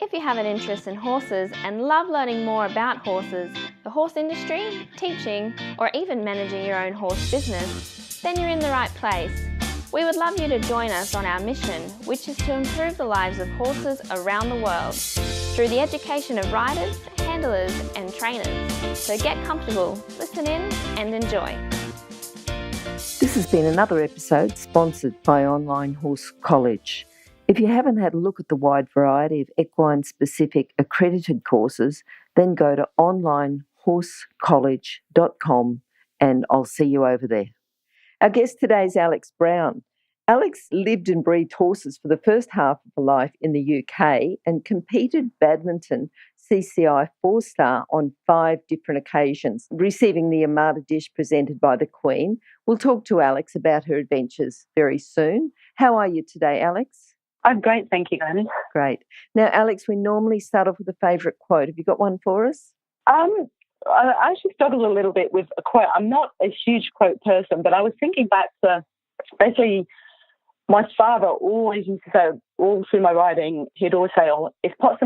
If you have an interest in horses and love learning more about horses, the horse industry, teaching, or even managing your own horse business, then you're in the right place. We would love you to join us on our mission, which is to improve the lives of horses around the world through the education of riders, handlers, and trainers. So get comfortable, listen in, and enjoy. This has been another episode sponsored by Online Horse College. If you haven't had a look at the wide variety of equine-specific accredited courses, then go to onlinehorsecollege.com and I'll see you over there. Our guest today is Alex Brown. Alex lived and breathed horses for the first half of her life in the UK and competed badminton CCI 4-star on 5 different occasions, receiving the Armada dish presented by the Queen. We'll talk to Alex about her adventures very soon. How are you today, Alex? I'm great, thank you, Glenn. Great. Now, Alex, we normally start off with a favourite quote. Have you got one for us? I actually struggled a little bit with a quote. I'm not a huge quote person, but I was thinking back to basically my father always used to say, all through my riding, he'd always say, if ifs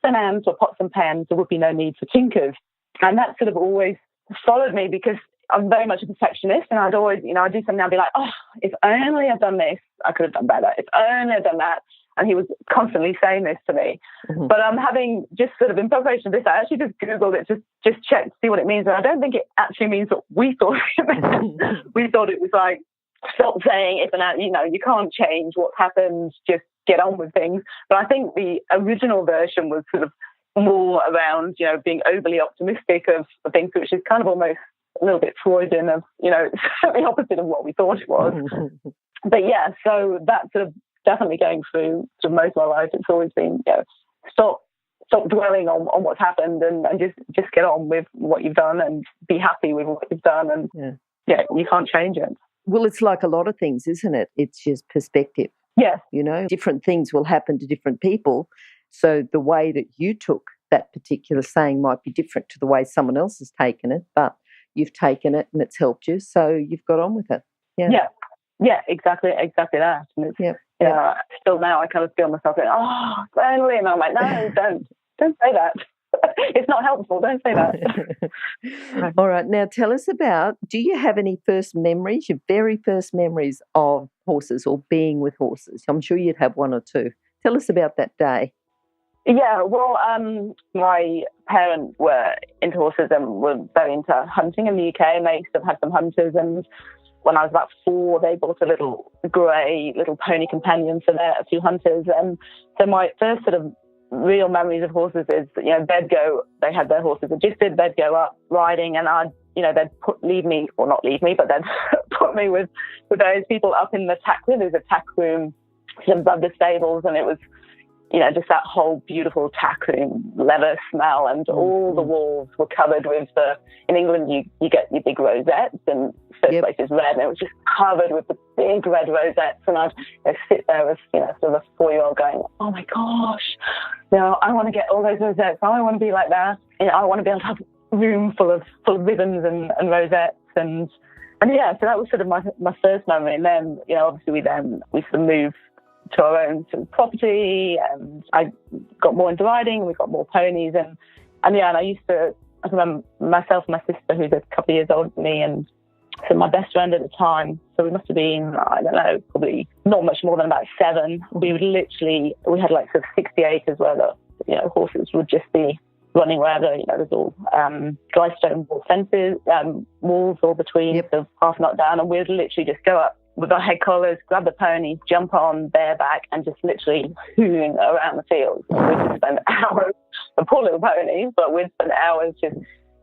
and ands were pots and pans, there would be no need for tinkers. And that sort of always followed me because I'm very much a perfectionist, and I'd always, I'd do something, I'd be like, if only I'd done this, I could have done better. If only I'd done that. And he was constantly saying this to me. Mm-hmm. But I'm having just sort of in preparation of this, I actually just Googled it, just checked to see what it means. And I don't think it actually means what we thought it meant. We thought it was like, stop saying if and that, you can't change what's happened, just get on with things. But I think the original version was sort of more around, being overly optimistic of things, which is kind of almost a little bit Freudian of, it's the opposite of what we thought it was. But yeah, so that's sort of definitely going through most of my life. It's always been, stop dwelling on what's happened and just get on with what you've done and be happy with what you've done. And you can't change it. Well, it's like a lot of things, isn't it? It's just perspective. Yes. Different things will happen to different people. So the way that you took that particular saying might be different to the way someone else has taken it, but you've taken it and it's helped you, so you've got on with it. Yeah, exactly that. And it's, still now I kind of feel myself going, finally, and I'm like, no, don't say that. It's not helpful. Don't say that. All right. Now tell us about, do you have any first memories, your very first memories of horses or being with horses? I'm sure you'd have one or two. Tell us about that day. Yeah, well, my parents were into horses and were very into hunting in the UK, and they used to have some hunters. And when I was about 4, they bought a little grey little pony companion for a few hunters. And so my first sort of real memories of horses is, they had their horses registered, they'd go up riding, and they'd leave me, or not leave me, but they'd put me with those people up in the tack room. There's a tack room above the stables, and it was, just that whole beautiful tack room leather smell, and all the walls were covered with in England you get your big rosettes, and first place is red, and it was just covered with the big red rosettes, and I'd sit there as, sort of a 4-year-old going, oh my gosh, I want to get all those rosettes, I want to be like that, I want to be able to have a room full of ribbons and rosettes, and yeah, so that was sort of my first memory. And then, obviously we sort of moved to our own sort of property, and I got more into riding, and we got more ponies, and I remember myself and my sister, who's a couple of years older than me, and so my best friend at the time, so we must have been, I don't know, probably not much more than about 7. We had like sort of 60 acres where the horses would just be running wherever, there's all dry stone wall fences, walls all between, sort of half knocked down, and we'd literally just go up with our head collars, grab the ponies, jump on bareback, and just literally hoon around the field. We'd just spend hours, the poor little ponies, but we'd spend hours just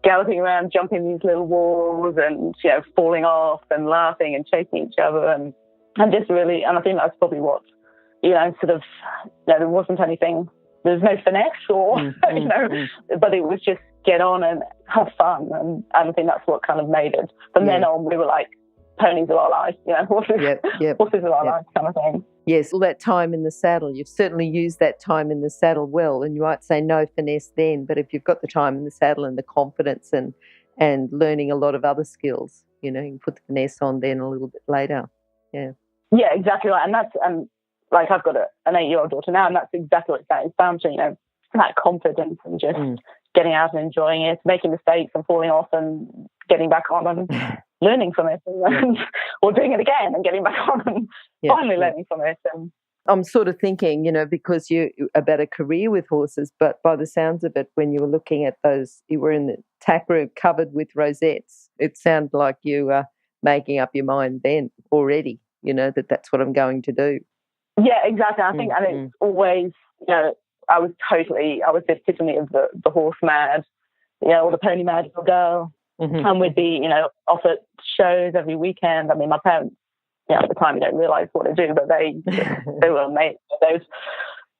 galloping around, jumping these little walls, and falling off and laughing and chasing each other, and just really, and I think that's probably what, sort of, there wasn't anything, there's no finesse or, but it was just get on and have fun, and I think that's what kind of made it. From then on, we were like, ponies are our life, horses, horses are our life kind of thing. Yes, all that time in the saddle, you've certainly used that time in the saddle well, and you might say no finesse then, but if you've got the time in the saddle and the confidence and learning a lot of other skills, you can put the finesse on then a little bit later. Yeah, exactly right. And that's like I've got an 8-year-old daughter now, and that's exactly what it's about. It's down to, you know, that confidence and just getting out and enjoying it, making mistakes and falling off and getting back on and learning from it, or doing it again and getting back on and finally learning from it. And I'm sort of thinking, you know, because you about a career with horses, but by the sounds of it, when you were looking at those, you were in the tack room covered with rosettes. It sounded like you were making up your mind then already, you know, that's what I'm going to do. Yeah, exactly. I think, and it's always, you know, I was the epitome of the horse mad, you know, or the pony mad little girl. And we'd be, you know, off at shows every weekend. I mean, my parents, you know, at the time, you don't realise what to do, but they were amazing.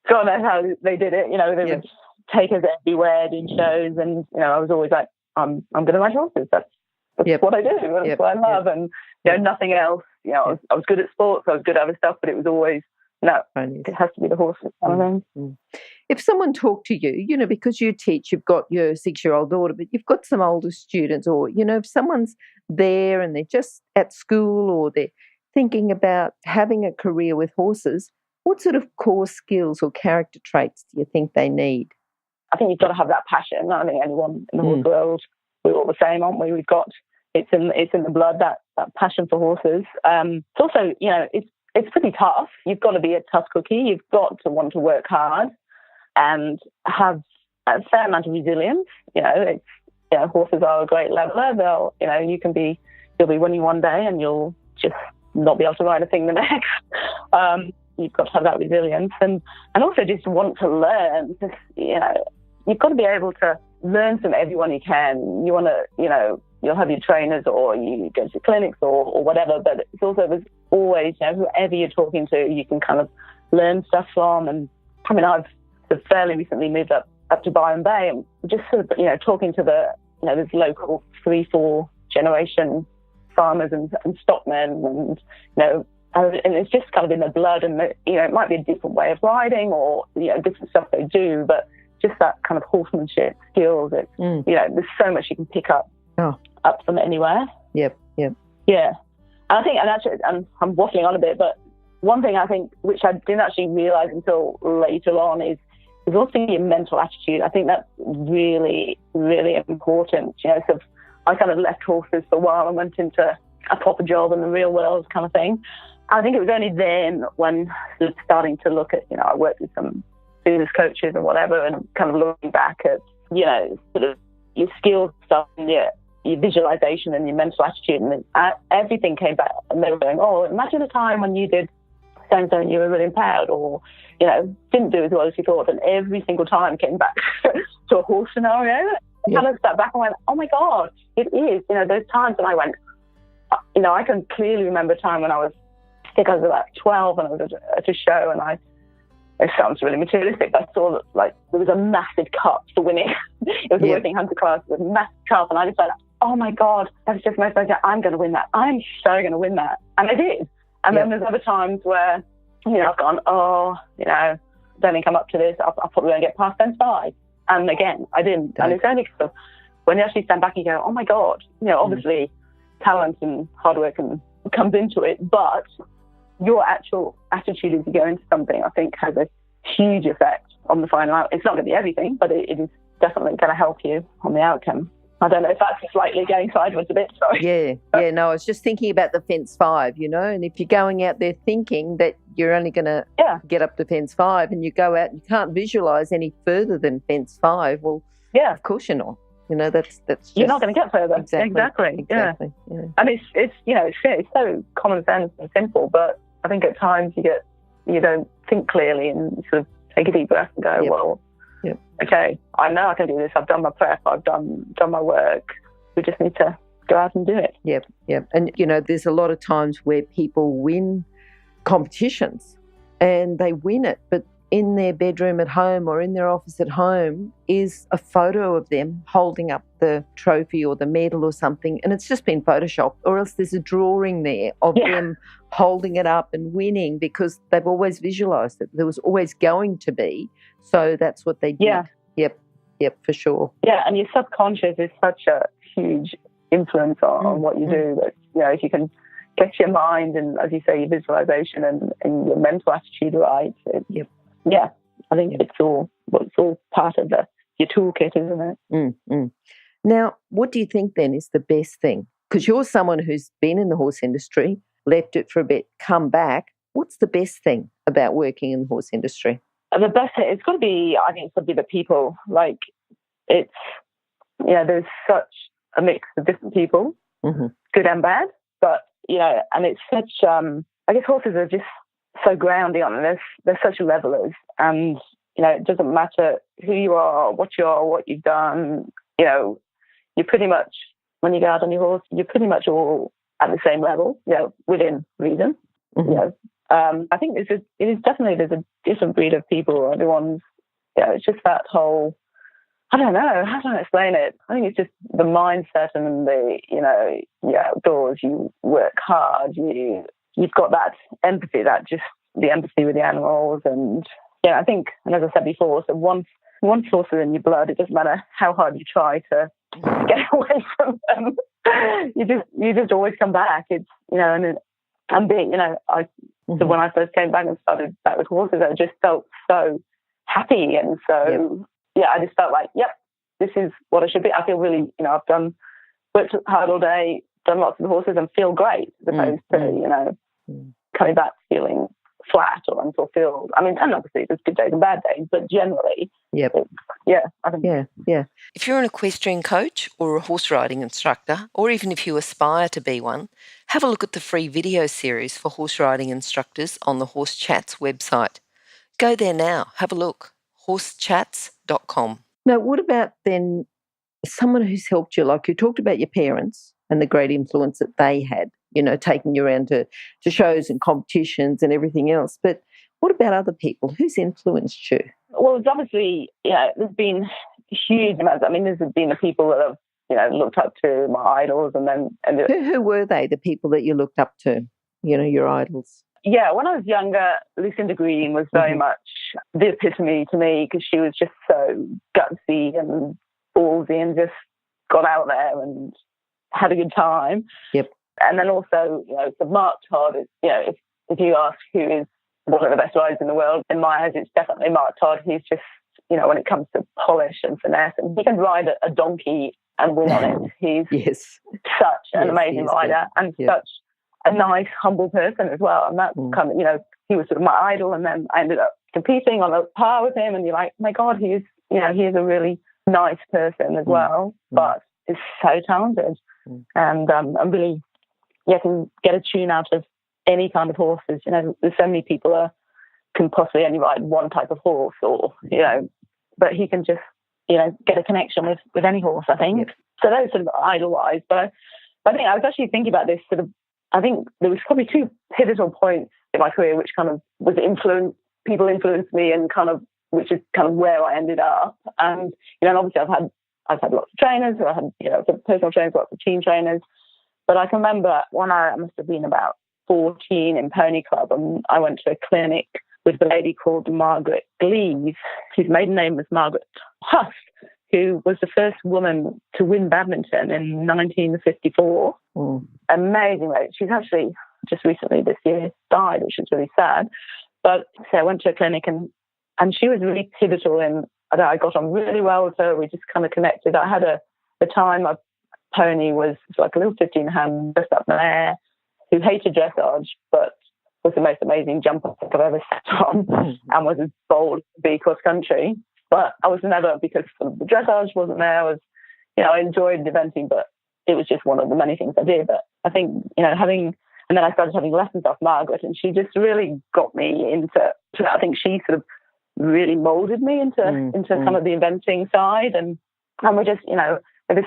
God knows how they did it. You know, they would take us everywhere, doing shows, and you know, I was always like, I'm going to ride horses. That's what I do. That's what I love, and you know, nothing else. You know, I was good at sports. I was good at other stuff, but it was always it has to be the horses kind of thing. If someone talked to you, you know, because you teach, you've got your 6-year-old daughter, but you've got some older students, or, you know, if someone's there and they're just at school or they're thinking about having a career with horses, what sort of core skills or character traits do you think they need? I think you've got to have that passion. I think anyone in the horse world, we're all the same, aren't we? We've got, it's in the blood, that passion for horses. It's also, you know, it's pretty tough. You've got to be a tough cookie. You've got to want to work hard and have a fair amount of resilience. You know, horses are a great leveler. They'll, you know, you'll be winning one day and you'll just not be able to ride a thing the next. You've got to have that resilience and also just want to learn. Just, you know, you've got to be able to learn from everyone you can. You want to, you know, you'll have your trainers or you go to clinics or whatever, but it's also, there's always, you know, whoever you're talking to, you can kind of learn stuff from. And I mean, I've fairly recently moved up to Byron Bay and just sort of, you know, talking to the, you know, there's local 3-4 generation farmers and stockmen and, you know, and it's just kind of in the blood and, you know, it might be a different way of riding or, you know, different stuff they do, but just that kind of horsemanship skills, it's, you know, there's so much you can pick up from anywhere. Yep. Yeah. And I think, and actually, I'm waffling on a bit, but one thing I think, which I didn't actually realise until later on is also your mental attitude. I think that's really, really important. You know, so I kind of left horses for a while and went into a proper job in the real world kind of thing. I think it was only then when sort of starting to look at, you know, I worked with some business coaches and whatever, and kind of looking back at, you know, sort of your skills stuff and your visualization and your mental attitude, and everything came back, and they were going, oh, imagine a time when you did so-and-so and you were really proud, or, you know, didn't do as well as you thought, and every single time came back to a horse scenario. I kind of stepped back and went, oh my God, it is. You know, those times when I went, you know, I can clearly remember a time when I think I was about 12 and I was at a show, and it sounds really materialistic, but I saw that, like, there was a massive cup for winning. It was a working hunter class with a massive cup, and I just went, oh my God, that's just my budget. I'm going to win that. I'm so going to win that. And I did. And then there's other times where, you know, I've gone, oh, you know, don't think I'm up to this. I'll probably won't get past fence 5. And again, I didn't. And it's only sort of when you actually stand back and go, oh my God, you know, obviously talent and hard work comes into it, but your actual attitude as you go into something, I think, has a huge effect on the final outcome. It's not going to be everything, but it is definitely going to help you on the outcome. I don't know if that's slightly going sideways a bit, sorry. Yeah, no, I was just thinking about the fence 5, you know, and if you're going out there thinking that you're only going to get up to fence 5 and you go out and you can't visualise any further than fence 5, well, of course you're not. You know, that's just, you're not going to get further. Exactly. Yeah. And it's you know, it's so common sense and simple, but I think at times you don't think clearly and sort of take a deep breath and go, well, okay, I know I can do this. I've done my prep. I've done my work. We just need to go out and do it. Yep. And, you know, there's a lot of times where people win competitions and they win it, but in their bedroom at home or in their office at home is a photo of them holding up the trophy or the medal or something, and it's just been photoshopped, or else there's a drawing there of them holding it up and winning because they've always visualised it. There was always going to be, so that's what they did. Yep, for sure. Yeah, and your subconscious is such a huge influence on what you do. That, you know, if you can gets your mind and, as you say, your visualization and your mental attitude right. Yeah, I think it's all part of your toolkit, isn't it? Mm-hmm. Now, what do you think then is the best thing? Because you're someone who's been in the horse industry, left it for a bit, come back. What's the best thing about working in the horse industry? The best thing, it's got to be the people. Like, it's, there's such a mix of different people, good and bad, but, and it's such, I guess horses are just so grounding on them. They're such levelers, and, it doesn't matter who you are, what you've done, you're pretty much, when you go out on your horse, you're pretty much all at the same level, within reason. I think there's a different breed of people. Everyone's, it's just that whole, I don't know, how do I explain it? I think it's just the mindset and you're outdoors, you work hard, you've got that empathy, the empathy with the animals. And I think, and as I said before, so once horses are in your blood, it doesn't matter how hard you try to get away from them. you just always come back. It's, and being, so when I first came back and started back with horses, I just felt so happy. And so, I just felt like, this is what I should be. I feel really, I've worked hard all day, done lots of horses and feel great, as opposed to, coming back feeling flat or unfulfilled. I mean, and obviously there's good days and bad days, but generally, I think. Yeah. If you're an equestrian coach or a horse riding instructor, or even if you aspire to be one, have a look at the free video series for horse riding instructors on the Horse Chats website. Go there now, have a look, horsechats.com. Now, what about then someone who's helped you? Like you talked about your parents and the great influence that they had, taking you around to shows and competitions and everything else. But what about other people? Who's influenced you? Well, it's obviously, there's been huge amounts. I mean, there's been the people that have, looked up to my idols, and who were they? The people that you looked up to, your idols. Yeah, when I was younger, Lucinda Green was very much the epitome to me, because she was just so gutsy and ballsy and just got out there and had a good time. Yep. And then also, so Mark Todd is, if you ask who is one of the best riders in the world, in my eyes, it's definitely Mark Todd. He's just, when it comes to polish and finesse, and he can ride a donkey and win on it. He's such an amazing rider and such a nice, humble person as well. And that's kind of, he was sort of my idol. And then I ended up competing on a par with him. And you're like, my God, he is a really nice person as well, but is so talented. And I'm really, can get a tune out of any kind of horses. There's so many people that can possibly only ride one type of horse, or, but he can just, get a connection with any horse, I think. So those sort of idol-wise. But I think I was actually thinking about this sort of, I think there was probably two pivotal points in my career which kind of people influenced me, and kind of, which is kind of where I ended up. And, and obviously I've had lots of trainers, I had, personal trainers, lots of team trainers. But I can remember when I must have been about 14 in Pony Club, and I went to a clinic with a lady called Margaret Gleave, whose maiden name was Margaret Huss, who was the first woman to win badminton in 1954. Amazing lady. She's actually just recently this year died, which is really sad. But so I went to a clinic, and she was really pivotal in, I got on really well with her. We just kind of connected. I had the time my pony was like a little 15-hand just up there, who hated dressage, but was the most amazing jumper I've ever sat on, and was as bold to be cross country. But I was never, because the dressage wasn't there. I enjoyed eventing, but it was just one of the many things I did. But I think, and then I started having lessons off Margaret, and she just really got me into, I think she sort of really molded me into kind of the eventing side. And we're just, with this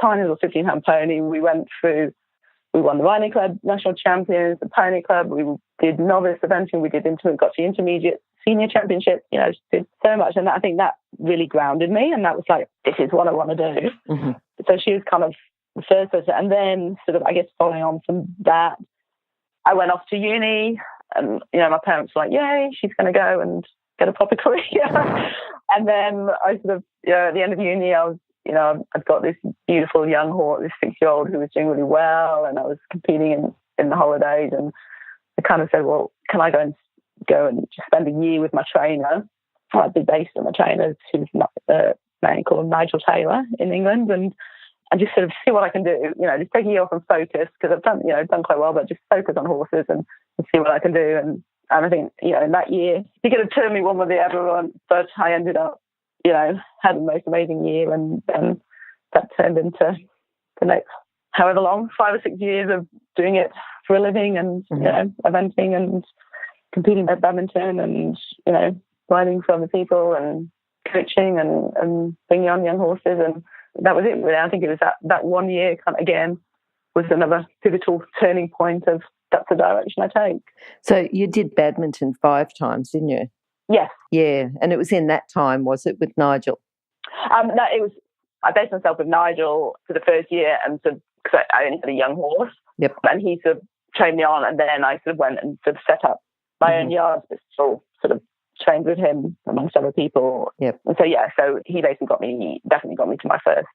tiny little 15-hand pony, we won the Riding Club National Champions, the Pony Club, we did novice eventing, we got to intermediate senior championship, did so much. And I think that really grounded me, and that was like, this is what I want to do. So she was kind of the first person. And then sort of, I guess, following on from that, I went off to uni, and, my parents were like, yay, she's going to go and get a proper career. And then I sort of, at the end of uni, I was, I'd got this beautiful young horse, this 6-year-old who was doing really well, and I was competing in in the holidays, and I kind of said, well, can I go and just spend a year with my trainer? I'd be based on my trainer, who's a man called Nigel Taylor in England, and just sort of see what I can do. Just take a year off and focus, because I've done quite well, but just focus on horses and see what I can do. And I think, in that year, he could have turned me one way or the other, but I ended up, had the most amazing year, and that turned into the next however long, 5 or 6 years of doing it for a living, and eventing and competing at badminton, and riding for other people and coaching and bringing on young horses, and that was it. Really, I think it was that 1 year kind of, again, was another pivotal turning point of that's the direction I take. So you did badminton 5 times, didn't you? Yes. Yeah, and it was in that time, was it, with Nigel? No, it was. I based myself with Nigel for the first year, and because I only had a young horse. Yep. And he sort of trained me on, and then I sort of went and sort of set up my own yards, but still sort of trained with him amongst other people. Yep. And so he basically definitely got me to my first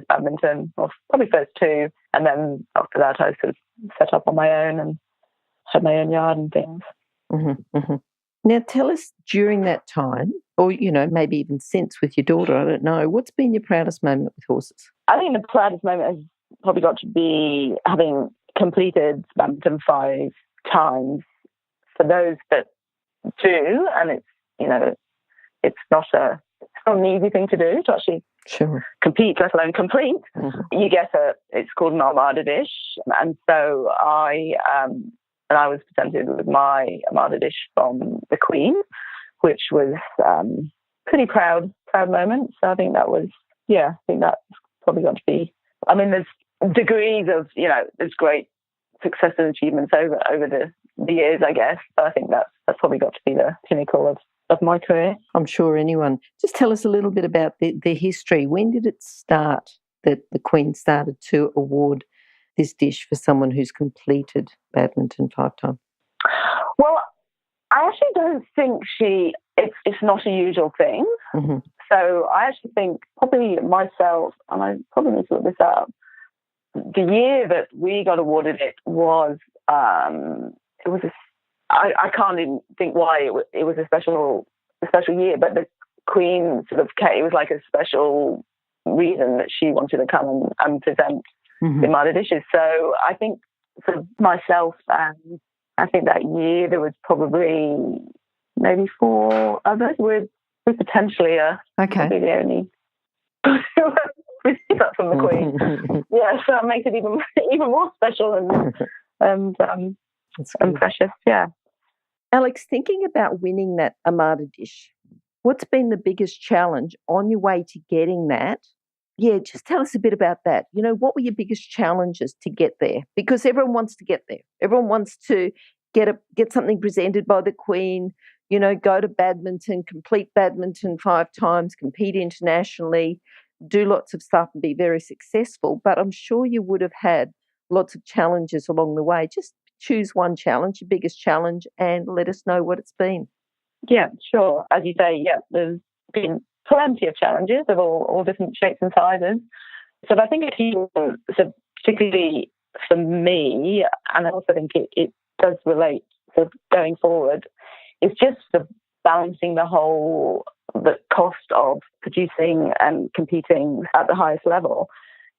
badminton, or probably first 2, and then after that I sort of set up on my own and had my own yard and things. Mm-hmm, mm-hmm. Now tell us, during that time, or maybe even since, with your daughter, I don't know, what's been your proudest moment with horses? I think the proudest moment has probably got to be having completed badminton 5 times. For those that do, and it's not an easy thing to do, to actually compete, let alone complete. Mm-hmm. You get it's called an Armada dish, and so I was presented with my Armada dish from the Queen, which was pretty proud moment. So I think that was, I think that's probably got to be. I mean, there's degrees of, there's great success and achievements over the years, I guess. But I think that's probably got to be the pinnacle of my career. I'm sure anyone. Just tell us a little bit about the history. When did it start that the Queen started to award this dish for someone who's completed badminton 5 times? Well, I actually don't think it's not a usual thing. Mm-hmm. So I actually think probably myself, and I probably need to look this up, the year that we got awarded it was, it was I can't even think why it was a special year, but the Queen sort of came, it was like a special reason that she wanted to come and present the Armada dishes. So I think for myself, and I think that year there was probably maybe 4 others with potentially probably the only receive that from the Queen. Yeah, so it makes it even more special and precious. Yeah. Alex, thinking about winning that Armada dish, what's been the biggest challenge on your way to getting that? Yeah, just tell us a bit about that. What were your biggest challenges to get there? Because everyone wants to get there. Everyone wants to get something presented by the Queen, go to badminton, complete badminton 5 times, compete internationally, do lots of stuff and be very successful. But I'm sure you would have had lots of challenges along the way. Just choose one challenge, your biggest challenge, and let us know what it's been. Yeah, sure. As you say, there's been plenty of challenges of all different shapes and sizes. So I think particularly for me, and I also think it does relate to going forward, it's just the balancing the cost of producing and competing at the highest level.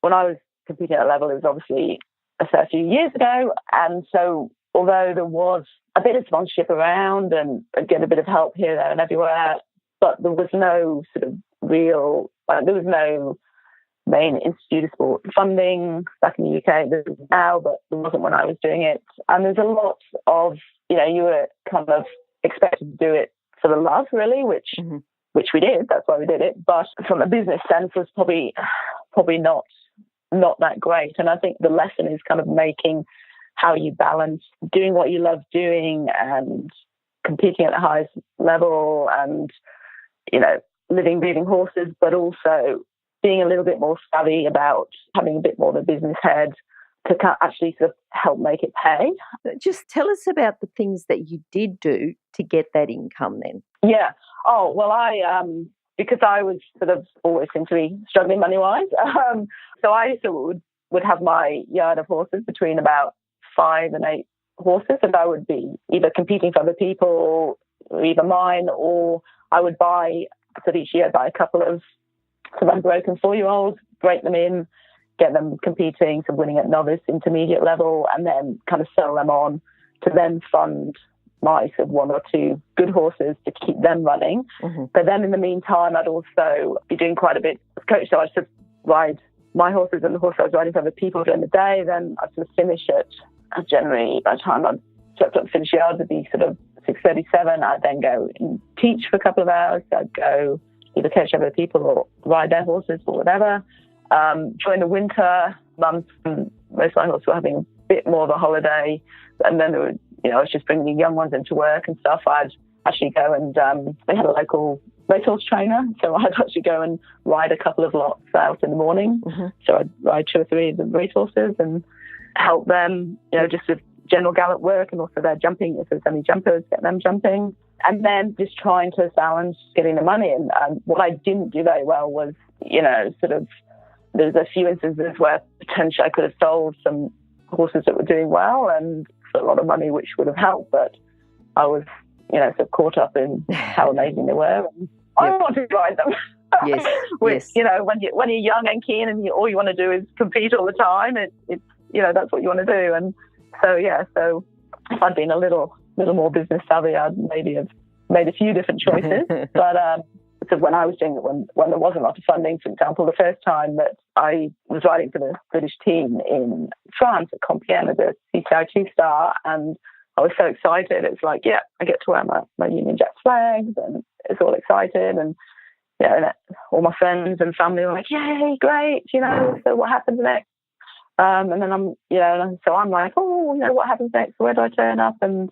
When I was competing at that level, it was obviously a fair few years ago, and so although there was a bit of sponsorship around and get a bit of help here, there and everywhere, but there was no sort of real, there was no main Institute of Sport funding back in the UK. There is now, but there wasn't when I was doing it. And there's a lot of, you were kind of expected to do it for the love, really, which we did. That's why we did it. But from a business sense, was probably not that great. And I think the lesson is kind of making how you balance doing what you love doing and competing at the highest level and, living, breathing horses, but also being a little bit more savvy about having a bit more of a business head to actually sort of help make it pay. Just tell us about the things that you did do to get that income then. Yeah. Oh, well, because I was sort of always seemed to be struggling money-wise, so I sort of would have my yard of horses between about 5 and 8 horses, and I would be either competing for other people, either mine, or I would buy, so each year, buy a couple of sort of unbroken 4-year-olds, break them in, get them competing, so winning at novice, intermediate level, and then kind of sell them on to then fund my sort of 1 or 2 good horses to keep them running. Mm-hmm. But then in the meantime, I'd also be doing quite a bit of coach. So I'd sort of ride my horses and the horse I was riding for other people during the day. Then I'd sort of finish it. Generally, by the time I'd finish yards, it'd be sort of 6:37. I'd then go and teach for a couple of hours. I'd go either coach other people or ride their horses or whatever. During the winter months, most of my horses were having a bit more of a holiday. And then there were, I was just bringing young ones into work and stuff. I'd actually go and they had a local racehorse trainer, so I'd actually go and ride a couple of lots out in the morning. Mm-hmm. So I'd ride 2 or 3 of the racehorses and help them, just with general gallop work, and also their jumping, if there's any jumpers, get them jumping. And then just trying to balance getting the money in. What I didn't do very well was, there's a few instances where potentially I could have sold some horses that were doing well and for a lot of money, which would have helped, but I was, sort of caught up in how amazing they were. And I wanted to ride them. Yes. Which, yes. When you're young and keen and all you want to do is compete all the time, it's that's what you want to do. And so if I'd been a little more business savvy, I'd maybe have made a few different choices. But so when I was doing it, when there wasn't a lot of funding, for example, the first time that I was riding for the British team in France at Compiègne as a CCI 2-star, and I was so excited. It's like, I get to wear my Union Jack flags, and it's all excited. And and all my friends and family were like, yay, great, so what happens next? And then so I'm like, what happens next? Where do I turn up? And,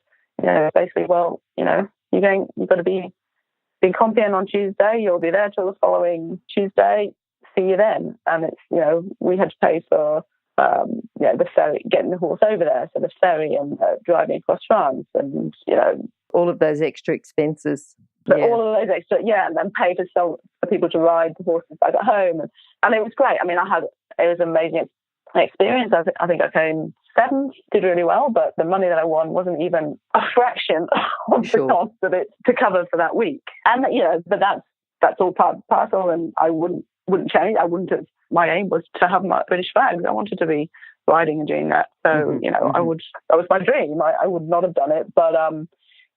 basically, you've got to be in Compiègne on Tuesday. You'll be there till the following Tuesday. See you then. And it's, we had to pay for, the ferry, getting the horse over there. So the ferry and driving across France and, all of those extra expenses. But all of those extra, and then pay for people to ride the horses back at home. And it was great. I mean, it was an amazing experience. I think I came 7th, did really well, but the money that I won wasn't even a fraction of the cost of it to cover for that week. And, but that's all part and parcel, and I wouldn't change. I wouldn't have, my aim was to have my British flags. I wanted to be riding and doing that. So, that was my dream. I would not have done it, but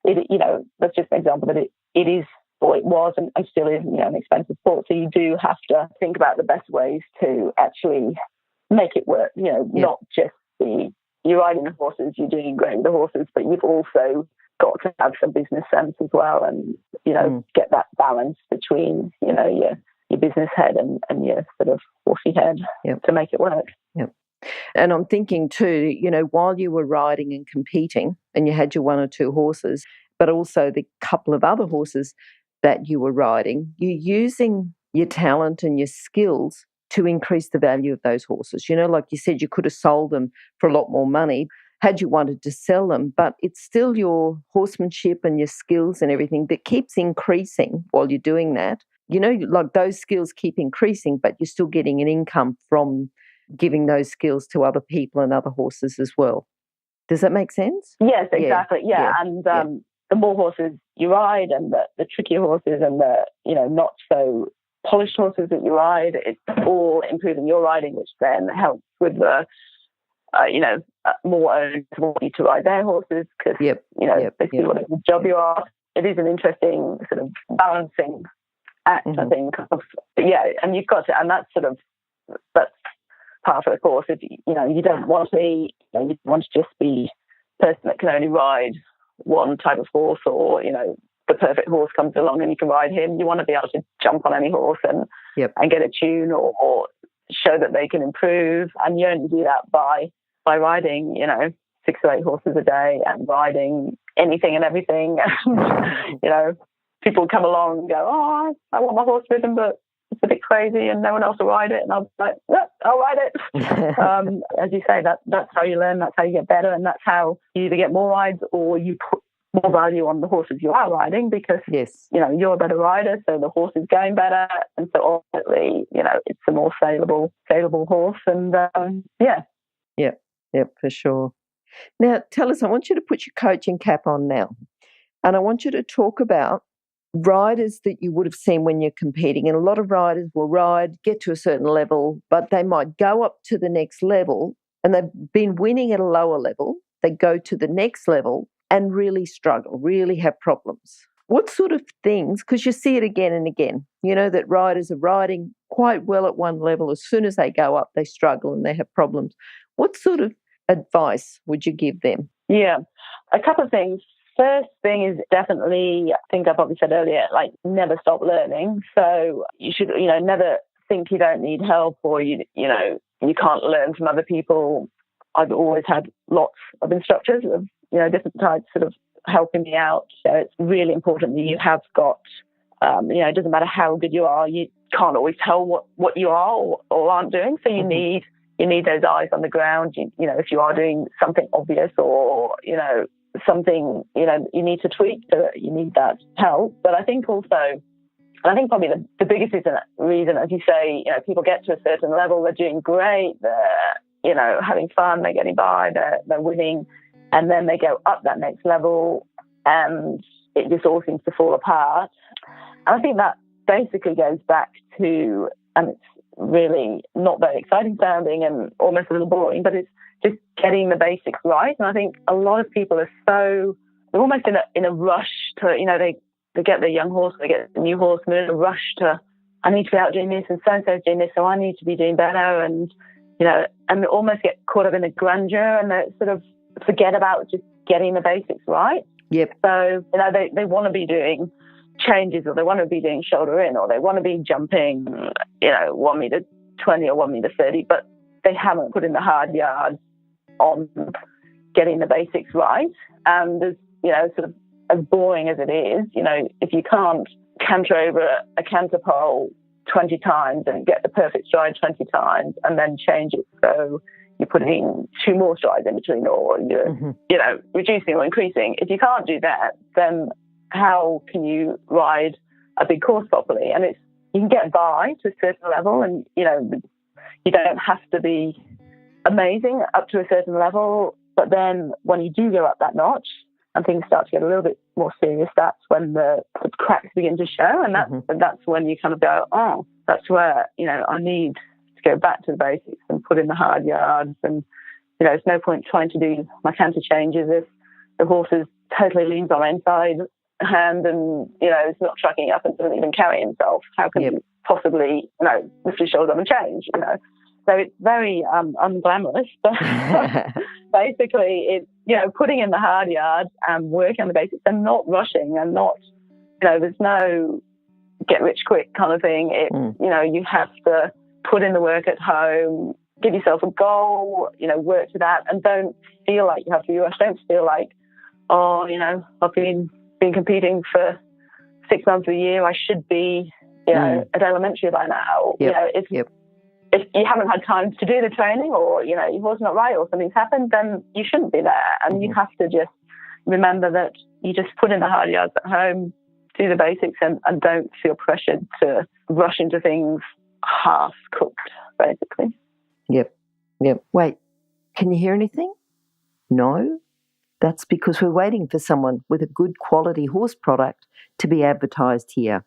that's just an example that it is, or it was and still is, an expensive sport. So you do have to think about the best ways to actually make it work, not just you're riding the horses, you're doing great with the horses, but you've also got to have some business sense as well, and, get that balance between, your business head and your sort of horsey head to make it work. Yep. And I'm thinking too, while you were riding and competing and you had your 1 or 2 horses, but also the couple of other horses that you were riding, you're using your talent and your skills to increase the value of those horses. Like you said, you could have sold them for a lot more money had you wanted to sell them, but it's still your horsemanship and your skills and everything that keeps increasing while you're doing that. Like those skills keep increasing, but you're still getting an income from giving those skills to other people and other horses as well. Does that make sense? Yes, exactly. Yeah. And the more horses you ride and the trickier horses and the, not so polished horses that you ride, it's all improving your riding, which then helps with the, more owners want you to ride their horses because, basically whatever job you are, it is an interesting sort of balancing act, I think. And you've got to, and that's part of the course. If you don't want to be, you want to just be a person that can only ride one type of horse, or the perfect horse comes along and you can ride him. You want to be able to jump on any horse and get a tune or show that they can improve. And you only do that by riding 6 or 8 horses a day and riding anything and everything. People come along and go, I want my horse rhythm, but it's a bit crazy and no one else will ride it. And I'll be like, I'll ride it. As you say, that's how you learn, that's how you get better, and that's how you either get more rides or you put more value on the horses you are riding because, you're a better rider, so the horse is going better. And so ultimately, it's a more saleable horse. And Yeah, for sure. Now, tell us, I want you to put your coaching cap on now, and I want you to talk about riders that you would have seen when you're competing. And a lot of riders will ride, get to a certain level, but they might go up to the next level and they've been winning at a lower level. They go to the next level and really struggle, really have problems. What sort of things, because you see it again and again, you know, that riders are riding quite well at one level. As soon as they go up, they struggle and they have problems. What sort of advice would you give them? Yeah, a couple of things. First thing is definitely, I think I probably said earlier, like never stop learning. So you should, never think you don't need help or you can't learn from other people. I've always had lots of instructors of, different types sort of helping me out. So it's really important that you have got, it doesn't matter how good you are, you can't always tell what you are or aren't doing. So you need those eyes on the ground. If you are doing something obvious or, something, you need to tweak, so you need that help. But I think also, probably the biggest reason, as you say, people get to a certain level, they're doing great, they're, having fun, they're getting by, they're winning, and then they go up that next level and it just all seems to fall apart. And I think that basically goes back to, and it's really not very exciting sounding and almost a little boring, but it's just getting the basics right. And I think a lot of people are they're almost in a rush to, they get their young horse, they get the new horse, and they're in a rush to, I need to be out doing this and so-and-so's doing this, so I need to be doing better. And, and they almost get caught up in the grandeur and they sort of forget about just getting the basics right. Yep. So, they want to be doing changes or they want to be doing shoulder in or they want to be jumping, 1 meter 20 or 1 meter 30, but they haven't put in the hard yards on getting the basics right. And as, sort of as boring as it is, if you can't canter over a canter pole 20 times and get the perfect stride 20 times and then change it so you're putting 2 more strides in between or you're, reducing or increasing. If you can't do that, then how can you ride a big course properly? And you can get by to a certain level and, you don't have to be amazing up to a certain level. But then when you do go up that notch and things start to get a little bit more serious, that's when the cracks begin to show. And that's when you kind of go, oh, that's where, I need to go back to the basics and put in the hard yards. And, there's no point trying to do my canter changes if the horse is totally leans on inside hand and, it's not tracking up and doesn't even carry himself. How can you possibly, lift his shoulders up and change, So it's very unglamorous, but basically it's, putting in the hard yards and working on the basics and not rushing and not, there's no get rich quick kind of thing. You have to put in the work at home, give yourself a goal, work to that and don't feel like you have to rush. Don't feel like, oh, I've been competing for 6 months a year. I should be, at elementary by now. If you haven't had time to do the training or, your horse not right or something's happened, then you shouldn't be there. And you have to just remember that you just put in the hard yards at home, do the basics and don't feel pressured to rush into things half cooked, basically. Yep. Wait, can you hear anything? No? That's because we're waiting for someone with a good quality horse product to be advertised here.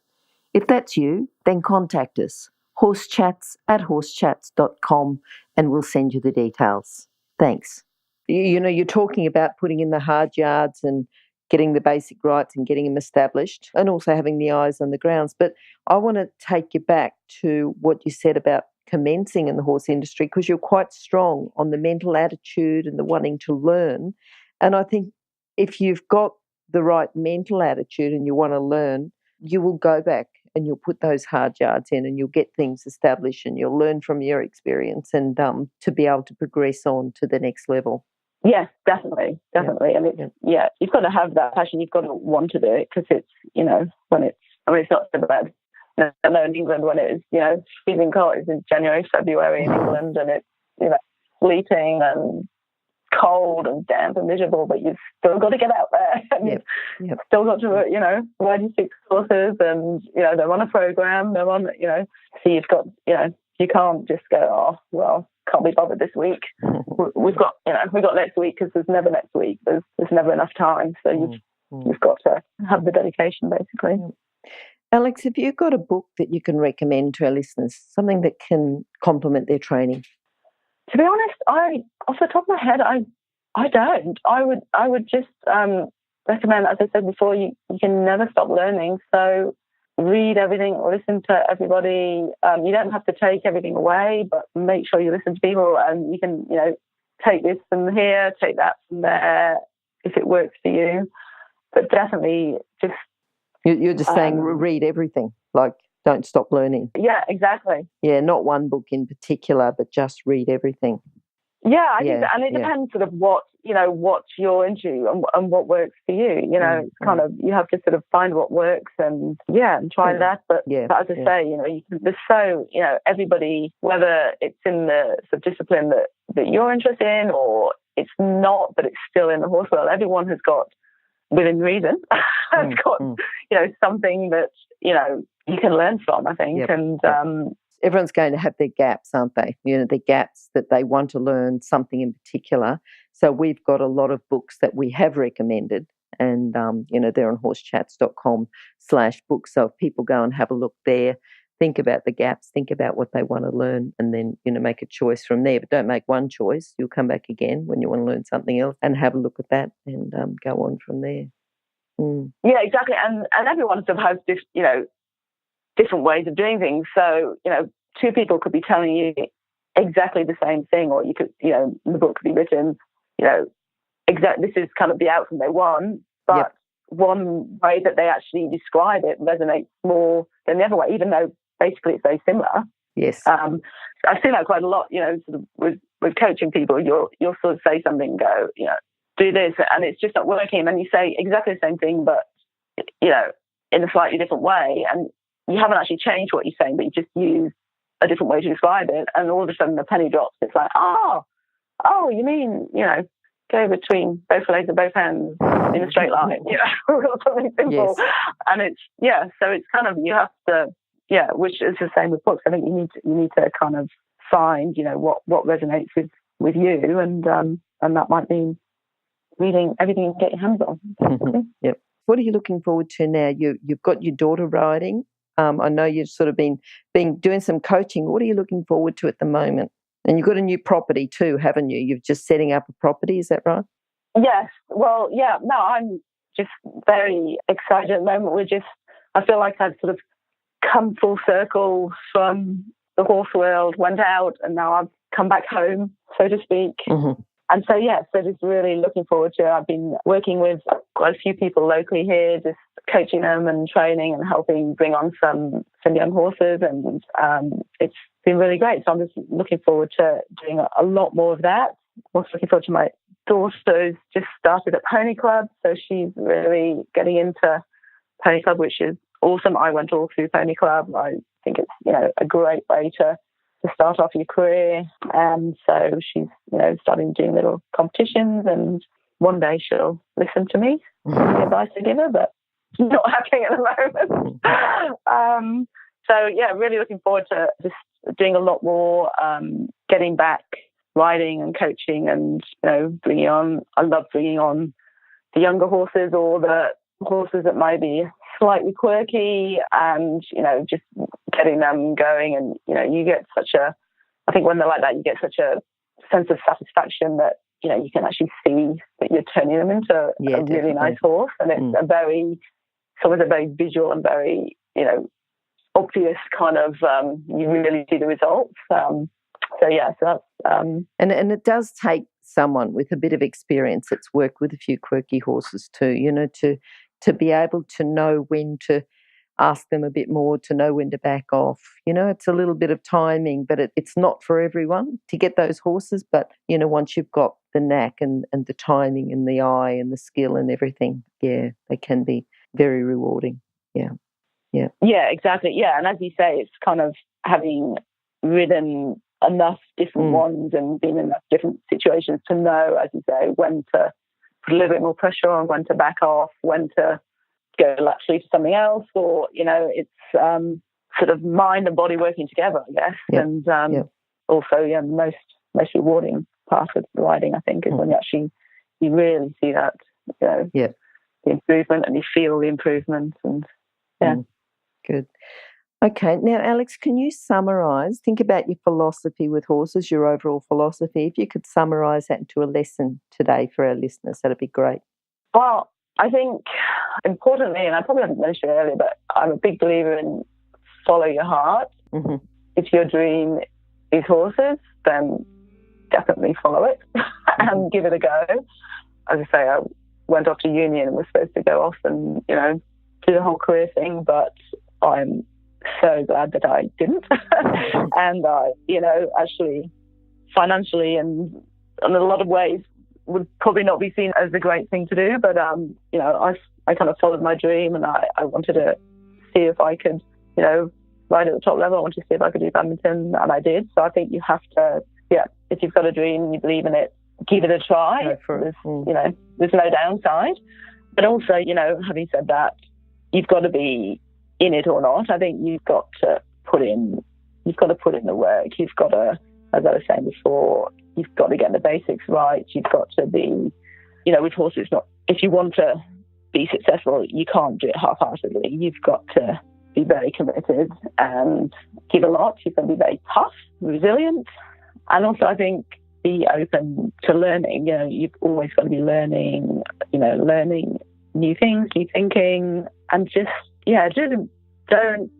If that's you, then contact us, horsechats@horsechats.com, and we'll send you the details. Thanks. You're talking about putting in the hard yards and getting the basic rights and getting them established and also having the eyes on the grounds. But I want to take you back to what you said about commencing in the horse industry because you're quite strong on the mental attitude and the wanting to learn. And I think if you've got the right mental attitude and you want to learn, you will go back and you'll put those hard yards in and you'll get things established and you'll learn from your experience and to be able to progress on to the next level. Yes, definitely. And you've got to have that passion. You've got to want to do it because it's, it's not so bad. I know in England when it is, freezing cold, it's in January, February in England and it's, sleeting and cold and damp and miserable, but you've still got to get out there and you've still got to, ride your 6 horses and, they're on a program, they're on, so you've got, you can't just go, oh, well, can't be bothered this week. We've got next week, because there's never next week. There's never enough time. So you've got to have the dedication, basically. Alex, have you got a book that you can recommend to our listeners, something that can complement their training? To be honest, off the top of my head, I don't. I would just recommend, as I said before, you can never stop learning. So read everything, listen to everybody. You don't have to take everything away, but make sure you listen to people, and you can, take this from here, take that from there, if it works for you. But definitely just... You're just saying read everything, like don't stop learning. Yeah, exactly. Yeah, not one book in particular, but just read everything. Yeah, I think that, and it depends sort of what you're into and what works for you. It's kind of, you have to sort of find what works and try that. But as I say, there's so, everybody, whether it's in the sort of discipline that you're interested in or it's not, but it's still in the horse world, everyone has got, within reason, has got, something that, you can learn from, I think. And everyone's going to have their gaps, aren't they? The gaps that they want to learn something in particular. So we've got a lot of books that we have recommended, and they're on horsechats.com/books. So if people go and have a look there, think about the gaps, think about what they want to learn, and then make a choice from there. But don't make one choice. You'll come back again when you want to learn something else and have a look at that and go on from there. Yeah, exactly. And everyone sort of has this, different ways of doing things. So, two people could be telling you exactly the same thing, or you could, the book could be written, this is kind of the outcome they want, but one way that they actually describe it resonates more than the other way, even though basically it's very similar. Yes. I've seen that quite a lot, sort of with coaching people. You'll sort of say something and go, do this, and it's just not working. And then you say exactly the same thing, but, in a slightly different way. And you haven't actually changed what you're saying, but you just use a different way to describe it. And all of a sudden the penny drops. It's like, oh, you mean, go between both legs and both hands in a straight line, something simple. Yes. And it's, so it's kind of, you have to, which is the same with books. I think you need to kind of find, what resonates with you. And that might mean reading everything you can get your hands on. Yep. What are you looking forward to now? You've got your daughter riding. I know you've sort of been doing some coaching. What are you looking forward to at the moment? And you've got a new property too, haven't you? You're just setting up a property, is that right? Yes. Well, yeah. No, I'm just very excited at the moment. I feel like I've sort of come full circle from the horse world, went out, and now I've come back home, so to speak. Mm-hmm. And so, so just really looking forward to it. I've been working with quite a few people locally here, just coaching them and training and helping bring on some young horses. And it's been really great. So I'm just looking forward to doing a lot more of that. Also looking forward to my daughter who's just started at Pony Club. So she's really getting into Pony Club, which is awesome. I went all through Pony Club. I think it's, a great way to start off your career. And so she's, starting doing little competitions, and one day she'll listen to me, the advice I give her, but not happening at the moment. Really looking forward to just doing a lot more, getting back riding and coaching and, I love bringing on the younger horses or the horses that might be slightly quirky and, just getting them going. And, you get I think when they're like that, you get such a sense of satisfaction that, you can actually see that you're turning them into a definitely. really nice horse. And it's it's always a very visual and very, obvious kind of, you really see the results. So that's... And it does take someone with a bit of experience that's worked with a few quirky horses too, to be able to know when to ask them a bit more, to know when to back off. It's a little bit of timing, but it's not for everyone to get those horses. But, once you've got the knack and the timing and the eye and the skill and everything, they can be very rewarding. Yeah. Yeah, exactly. Yeah. And as you say, it's kind of having ridden enough different ones and been in enough different situations to know, as you say, when to put a little bit more pressure on, when to back off, when to go laterally to something else, or, it's sort of mind and body working together, I guess. Yep. And also, the most rewarding part of the riding, I think, is when you really see that, the improvement, and you feel the improvement, and Good. Okay, now Alex, can you summarise, think about your philosophy with horses, your overall philosophy. If you could summarise that into a lesson today for our listeners, that'd be great. Well, I think importantly, and I probably haven't mentioned it earlier, but I'm a big believer in follow your heart. Mm-hmm. If your dream is horses, then definitely follow it and give it a go. As I say, I went off to uni and was supposed to go off and, do the whole career thing, but I'm so glad that I didn't. And I, actually financially and in a lot of ways would probably not be seen as a great thing to do. But, I kind of followed my dream, and I wanted to see if I could, ride at the top level. I wanted to see if I could do badminton, and I did. So I think you have to, if you've got a dream and you believe in it, give it a try. There's no downside. But also, having said that, you've got to be in it or not. I think you've got to put in the work. You've got to, as I was saying before, you've got to get the basics right. You've got to be, with horses, if you want to be successful, you can't do it half-heartedly. You've got to be very committed and give a lot. You've got to be very tough, resilient, and also I think be open to learning. You've always got to be learning, learning new things, new thinking, and just don't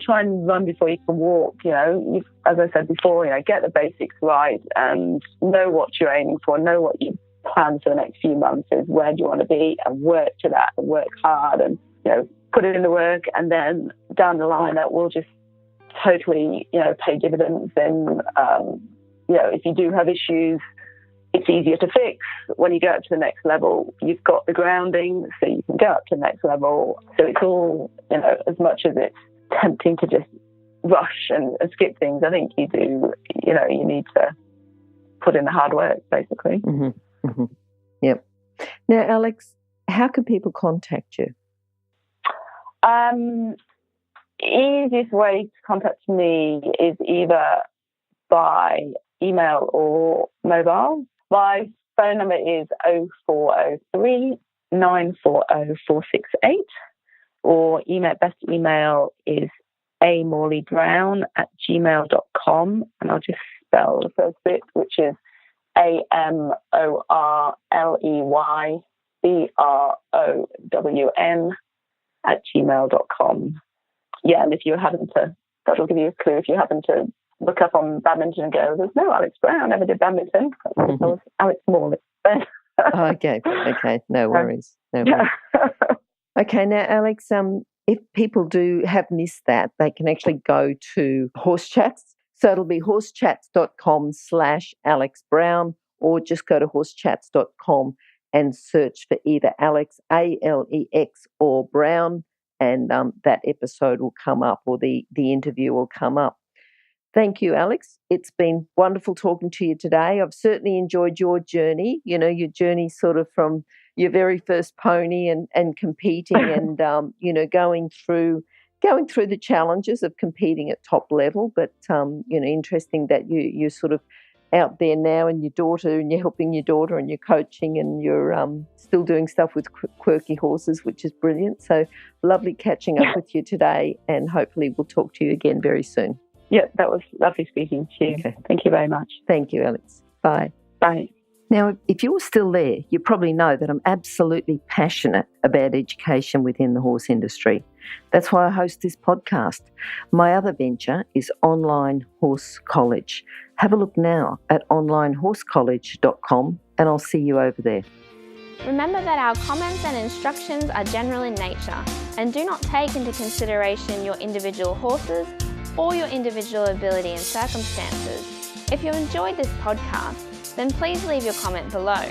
try and run before you can walk. As I said before, get the basics right and know what you're aiming for, know what your plan for the next few months is, where do you want to be, and work to that and work hard and, put it in the work, and then down the line that will just totally, pay dividends. And, if you do have issues, it's easier to fix. When you go up to the next level, you've got the grounding, so you can go up to the next level. So it's all, as much as it's tempting to just rush and skip things, I think you do, you need to put in the hard work, basically. Mm-hmm. Mm-hmm. Yep. Now, Alex, how can people contact you? Easiest way to contact me is either by email or mobile. My phone number is 0403 940 468, or best email is amorleybrown@gmail.com, and I'll just spell the first bit, which is amorleybrown@gmail.com. Yeah, and if you happen to, that'll give you a clue. If you happen to look up on badminton and go, there's no Alex Brown, I never did badminton. I was Alex Morley. Okay, no worries. Okay, now, Alex, if people have missed that, they can actually go to Horse Chats. So it'll be horsechats.com/Alex Brown, or just go to horsechats.com and search for either Alex, ALEX, or Brown, and that episode will come up, or the interview will come up. Thank you, Alex. It's been wonderful talking to you today. I've certainly enjoyed your journey, your journey sort of from your very first pony and competing and, going through the challenges of competing at top level. But, interesting that you're sort of out there now, and your daughter, and you're helping your daughter, and you're coaching, and you're still doing stuff with quirky horses, which is brilliant. So lovely catching up with you today, and hopefully we'll talk to you again very soon. Yeah, that was lovely speaking to you. Okay. Thank you very much. Thank you, Alex. Bye. Bye. Now, if you're still there, you probably know that I'm absolutely passionate about education within the horse industry. That's why I host this podcast. My other venture is Online Horse College. Have a look now at onlinehorsecollege.com, and I'll see you over there. Remember that our comments and instructions are general in nature and do not take into consideration your individual horses or your individual ability and circumstances. If you enjoyed this podcast, then please leave your comment below.